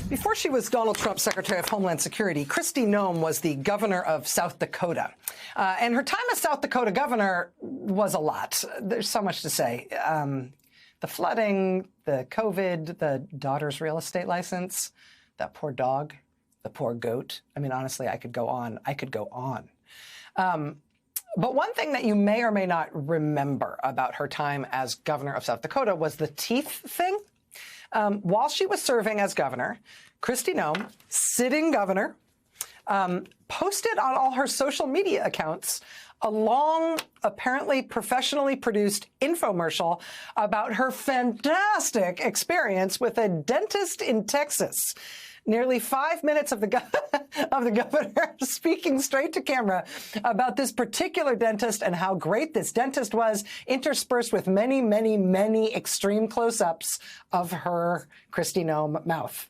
Before she was Donald Trump's Secretary of Homeland Security, Kristi Noem was the governor of South Dakota. And her time as South Dakota governor was a lot. There's so much to say. The flooding, the COVID, the daughter's real estate license, that poor dog, the poor goat. I mean, honestly, I could go on. But one thing that you may or may not remember about her time as governor of South Dakota was the teeth thing. While she was serving as governor, Kristi Noem, sitting governor, posted on all her social media accounts a long, apparently professionally produced infomercial about her fantastic experience with a dentist in Texas. Nearly 5 minutes of the governor speaking straight to camera about this particular dentist and how great this dentist was, interspersed with many, many, many extreme close-ups of her Kristi Noem mouth.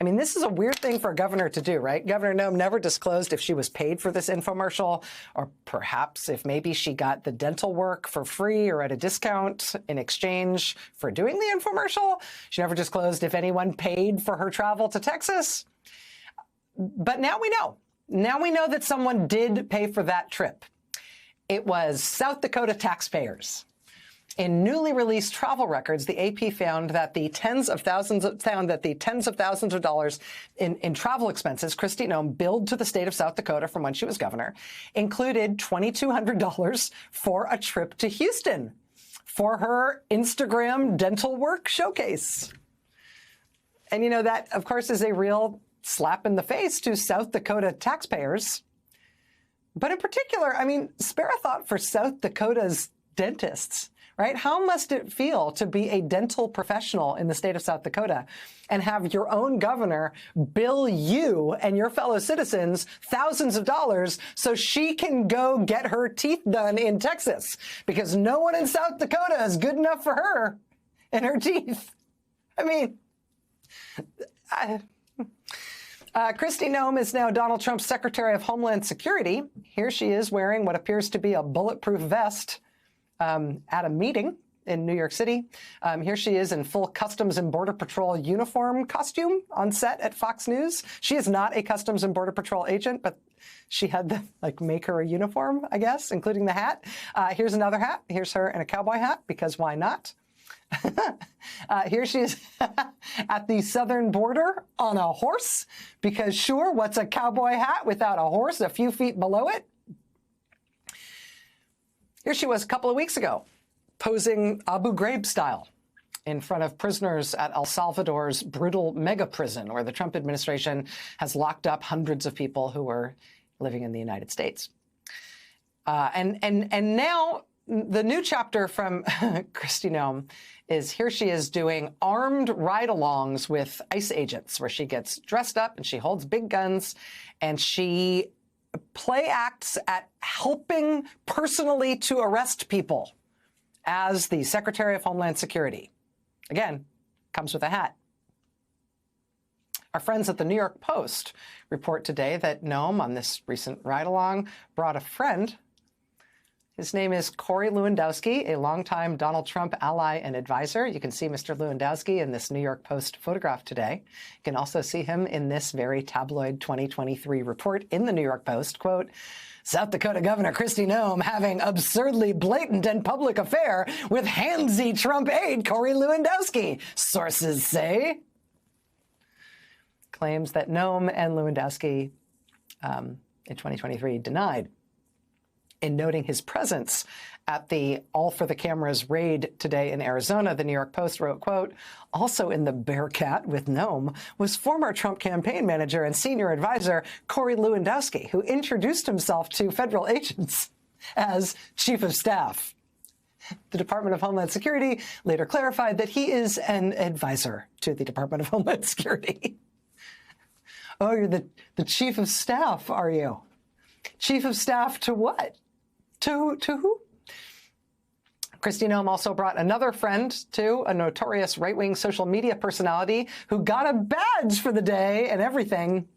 I mean, this is a weird thing for a governor to do, right? Governor Noem never disclosed if she was paid for this infomercial, or perhaps if maybe she got the dental work for free or at a discount in exchange for doing the infomercial. She never disclosed if anyone paid for her travel to Texas. But now we know. Now we know that someone did pay for that trip. It was South Dakota taxpayers. In newly released travel records, the AP found that the tens of thousands of dollars in travel expenses Kristi Noem billed to the state of South Dakota from when she was governor included $2,200 for a trip to Houston for her Instagram dental work showcase. And you know, that, of course, is a real slap in the face to South Dakota taxpayers. But in particular, I mean, spare a thought for South Dakota's dentists. Right? How must it feel to be a dental professional in the state of South Dakota and have your own governor bill you and your fellow citizens thousands of dollars so she can go get her teeth done in Texas? Because no one in South Dakota is good enough for her and her teeth. I mean, Kristi Noem is now Donald Trump's Secretary of Homeland Security. Here she is wearing what appears to be a bulletproof vest at a meeting in New York City. Here she is in full Customs and Border Patrol uniform costume on set at Fox News. She is not a Customs and Border Patrol agent, but she had to make her a uniform, I guess, including the hat. Here's another hat. Here's her in a cowboy hat, because why not? Here she is at the southern border on a horse, because sure, what's a cowboy hat without a horse a few feet below it? Here she was a couple of weeks ago, posing Abu Ghraib style in front of prisoners at El Salvador's brutal mega prison, where the Trump administration has locked up hundreds of people who were living in the United States. And now the new chapter from Kristi Noem is here she is doing armed ride-alongs with ICE agents, where she gets dressed up and she holds big guns and she play acts at helping personally to arrest people as the Secretary of Homeland Security. Again, comes with a hat. Our friends at the New York Post report today that Noem, on this recent ride-along, brought a friend. His name is Corey Lewandowski, a longtime Donald Trump ally and advisor. You can see Mr. Lewandowski in this New York Post photograph today. You can also see him in this very tabloid 2023 report in the New York Post. Quote, South Dakota Governor Kristi Noem having absurdly blatant and public affair with handsy Trump aide Corey Lewandowski, sources say. Claims that Noem and Lewandowski in 2023 denied. In noting his presence at the All for the Cameras raid today in Arizona, the New York Post wrote, quote, also in the Bearcat with Noem was former Trump campaign manager and senior advisor Corey Lewandowski, who introduced himself to federal agents as chief of staff. The Department of Homeland Security later clarified that he is an advisor to the Department of Homeland Security. Oh, you're the chief of staff, are you? Chief of staff to what? To who? Kristi Noem also brought another friend, too, a notorious right-wing social media personality who got a badge for the day and everything.